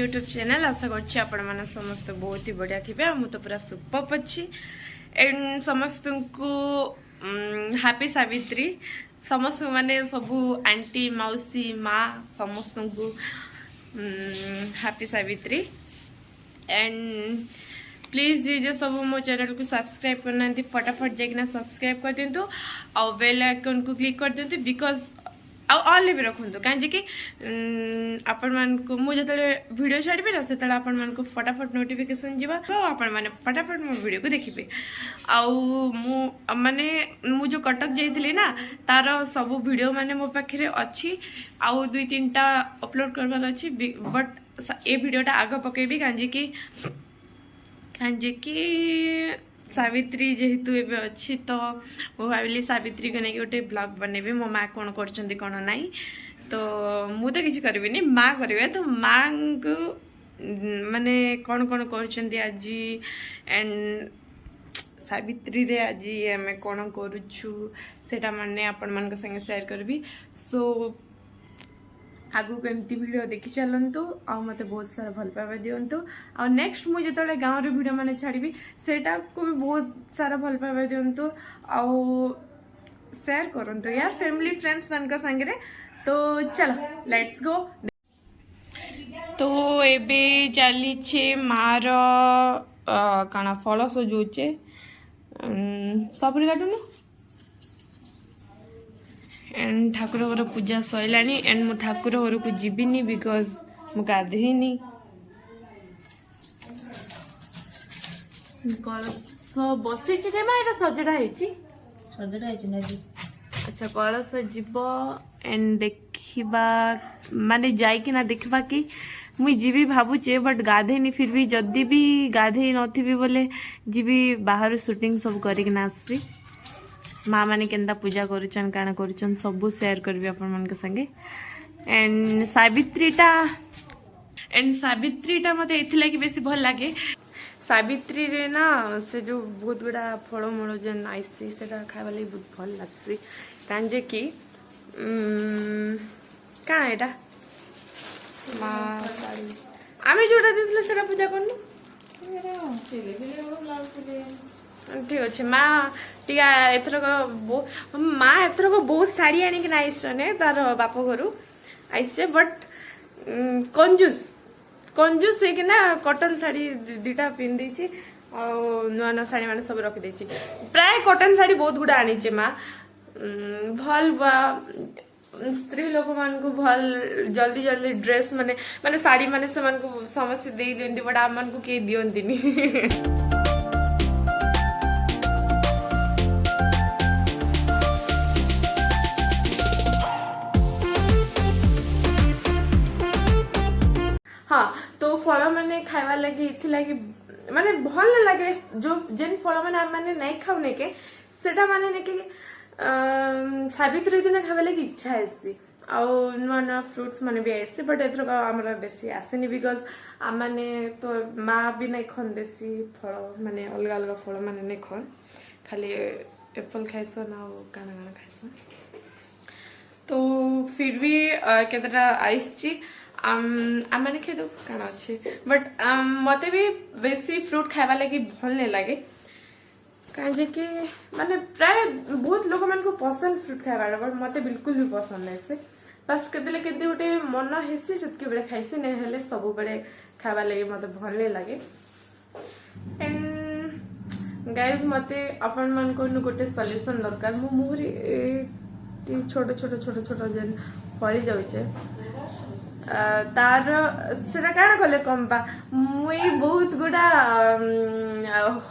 YouTube channel आशा कर समस्त बहुत ही बढ़िया थे मुझे तो पूरा सुपर अच्छी एंड समस्त को हैप्पी सावित्री समस्त माने सबू आंटी मौसी माँ समस्त को हैप्पी सावित्री एंड प्लीज जो सब मो चैनल को सब्सक्राइब करना फटाफट जाइना सब्सक्राइब कर दिंतु आ बेल आइकन को क्लिक कर दिंतु बिकॉज ऑल भी रखु कहीं कि आपण मान को मुझे वीडियो छाड़बे ना से आपण मान को फटाफट नोटिफिकेशन जीवा तो आपण माने फटाफट मो वीडियो को देखिबे आउ माने मु जो कटक जाइथिली ना तार सब वीडियो माने मो पाखरे अच्छी आउ 2-3टा अपलोड करबार अच्छी बट ए वीडियोटा आग पकेबी कांजे की सावित्री जेहेतु एबे अच्छी तो मु भाविली सावित्री को नहीं गोटे ब्लॉग बनेबी मो माँ कौन कर कौन नाई तो मु तो किसी करी माँ करेंगे तो माँ को माने कौन कौन कर आज एंड सावित्री रे आज आम कौन करुछु सेटा माने आपण मान संगे शेयर करबी सो आगु केमती वीडियो देखी चलतु आ मते बहुत सारा भल पाइबा दिंतु आ नेक्स्ट मुझे जो गाँव रे वीडियो माने छाड़बी सेटा को भी बहुत सारा भल पाइबा दिंतु आ शेयर करंतु यार फैमिली फ्रेंड्स मान का संगे तो चलो लेट्स गो तो एबे चली छे मार काना फल सजोचे सबरी काटुनु एंड ठाकुर घर पूजा सैलानी एंड मु ठाकुर घर को जीविनी बिकॉज मु गाधेनी कलश बसी सजड़ा अच्छा कलश जीव एंड देखा माने जाइकी ना देखा कि मुई जीवी भावुचे बट गाधेनी फिर भी जदि भी गाधे नथी बोले जीवी बाहर शूटिंग सब करिक आसबी माँ मैंने केन्दा पूजा करुचन काना करुचन सबू शेयर करबी अपन मन के संगे एंड सावित्रीटा मते एथिला कि बेसी भल लागे सावित्री रे ना से जो बहुत गुड़ा फलमूल जेन आईसी सेटा खाइबा लागि बहुत भल लागसी कांजे कि का एटा माँ आमे जोटा दिसले सेटा पूजा करनु ठीक अच्छे माँ टी एथरक माँ एथरक बहुत शाढ़ी आणिक आईसने तार बाप घर आईसे बट कंजूस है ना कॉटन शाढ़ी दुटा पिंधि नुआ नुआ शाढ़ी मैंने सब रखी प्राय कॉटन शाढ़ी बहुत गुड़ा आनी माँ भल स्त्री लोक मान को भल जल्दी जल्दी ड्रेस माने माने शाढ़ी माने से मान को समस्त दे दियंती बट आम मान को के दियंतीनी हाँ तो फल मैंने खाइबा लगी इथि लगी माने भल न लगे जो जेन फल मैंने आम मैंने नहीं खाऊने के सेटा माने ने के सावित्री दिन खाइबा लगी इच्छा आसी आ नुआ नुआ फ्रुट्स माने भी आसी बट एथर आमर बेसी आसेनी बिकॉज आम मैंने तो माँ भी नहीं खन बेसी फल माने अलग अलग फल माने नहीं खन खाली एप्पल खाइसन आ काना काना खाइसन तो फिर भी केतटा आइसची आम खेदु काना अच्छे बट मते भी बेसी फ्रूट खाइबा लगी भल नहीं लगे कहीं कि माने प्राय बहुत लोक मान को पसंद फ्रूट खाइबा बट मते बिल्कुल भी पसंद नहीं से बस केते गोटे मन हेसी सेतके बेले खाइसी नहीं हेले सब बेले खाइबा लगी मते भल नहीं लगे एंड गाइस मते अपन मान को गोटे सॉल्यूशन दरकार मो मुहरी छोट छोट छोट छोट जेन फली जाउचे तार सेटा काना कले कंपा मुई बहुत गुड़ा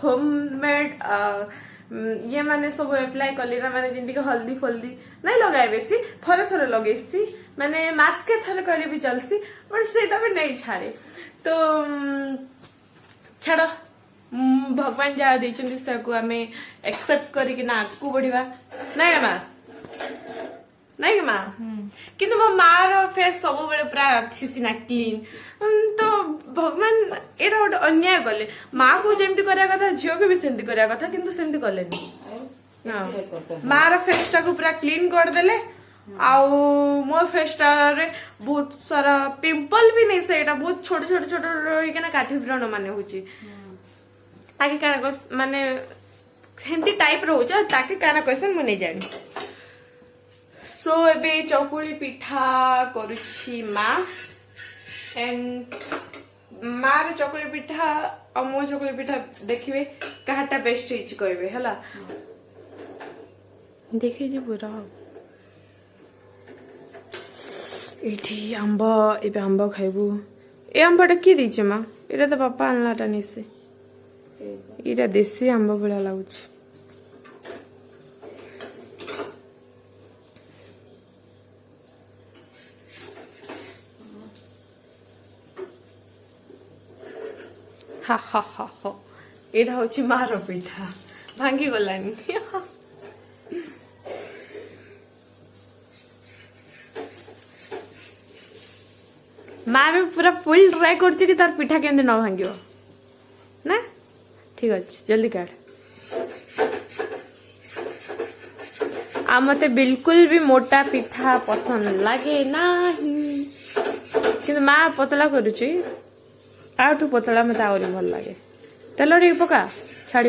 होममेड ये माने सब अप्लाई कली ना माने जिंदगी हल्दी फल्दी नहीं लगाए बेसी थरे थरे लगेसी माने मास्के थरे कले भी चलसी बट सेटा भी नहीं छाड़े तो छाड़ भगवान जहाँ देचंदी सबको आमे एक्सेप्ट करिक ना आगु बढ़िबा नहीं माँ नहीं कि माँ किंतु मो मार फेस सब बेले पूरा अच्छी सीना क्लीन तो भगवान एटा गोटे अन्याय कले माँ को जमती करिया कथा झील को भी सेमती करिया कथा किंतु सेमती कले मार फेस टा को पूरा क्लीन करदेले आउ मो फेस्टारे बहुत सारा पिंपल भी नहीं से एटा बहुत छोट छोट छोट रही ना काठी व्रण माने होची ताकि काना माने हेंती टाइप रो होचा ताकि काना क्वेश्चन मने जानी सो एबे चकुली पिठा करूची मा एंड मार चकुली पिठा और मो चकुली पिठा देखिए कहाटा बेस्ट हिच कहबे हला देखि जे पूरा एठी आंबा एबे आंबा खाइबू ए आंबाटा की दैछे मा एटा तो पापा आनलाटा निसे एटा देसी आंबा बड़ा लागुछ हा हा हा हा एटा होची मारो पिठा भांगी गलानी माँ भी पूरा फुल ट्राई कर कि तार पिठा केमती न भांग ना ठीक अच्छे जल्दी काट आ मते बिल्कुल भी मोटा पिठा पसंद लगे ना कि माँ पतला करुची आठू पतला मत आहरी भल लगे तेल टे पका छाड़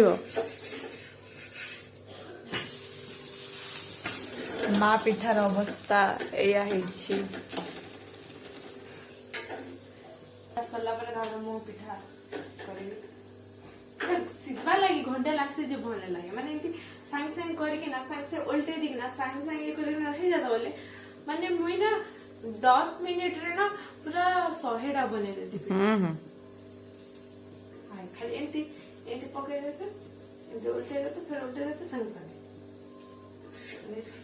माँ पिठार अवस्था या सरला मो पिठा सीखवा लगी घंटे लागसे जे भल लगे माने सांग सांग करके ना सांग से उल्टे दिख ना सांग सांग ये करके ना हे जाता बोले माने मुई ना 10 मिनिट रे ना पूरा 100 टा बने देती हां खाली एंती एंती पके देते एंती उल्टे देते फिर उल्टे देते संग संग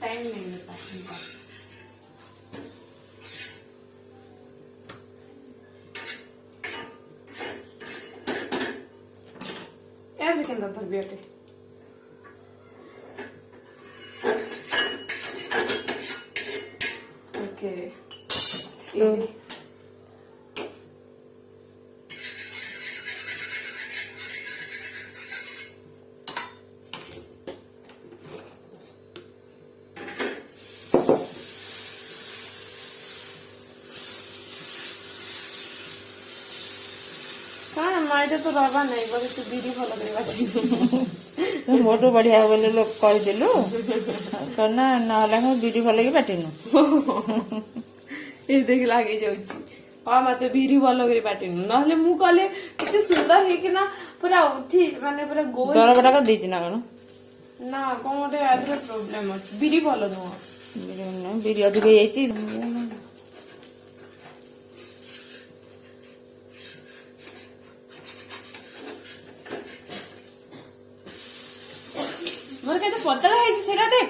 टाइम नहीं मिलता Everything that will be okay. Okay. माइटे तो रहबा नहीं बोले तू बीड़ी भल करे मोटो बढ़िया बोले लोग कह दिलु करना ना बीड़ी भल के बाटिनु ये देख लागे जाउची हां मते बीड़ी भल करे बाटिनु नहले मु कहले केते सुंदर हे कि ना पूरा उठी माने पूरा गोल दर बडा का देछि ना कोन ना कोनटे आदर प्रॉब्लम अछि बीड़ी भल नो बीड़ी अधिक जाइछि पतला है देख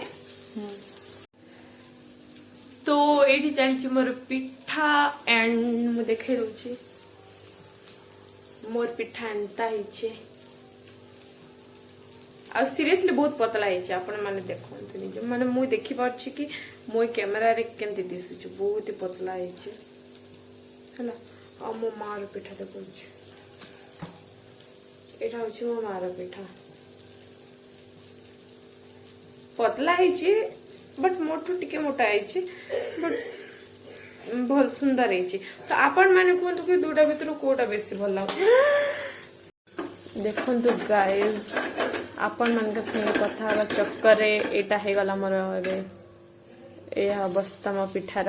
तो ये चलती मोर पिठा एंड मु देखे दउची मोर पिठा एंता है आ सीरियसली बहुत पतला है आपण माने देखंतु निज माने मु देखि पाछि कि मो कैमरा रे केंति दिसुछ बहुत ही पतला है हला आ मो मार पिठा देखुछ एटा होछि मो मार पिठा पतला है बट मोटू टिके मोटा है बट बहुत सुंदर है तो आपण माने कहतु कि दुटा भीतर कोटा बेसी भल देखंतु गाइस आपण मान के संगे कथा चक्कर रे एटा हे गला मोर एबे ए अवस्था मो पिठार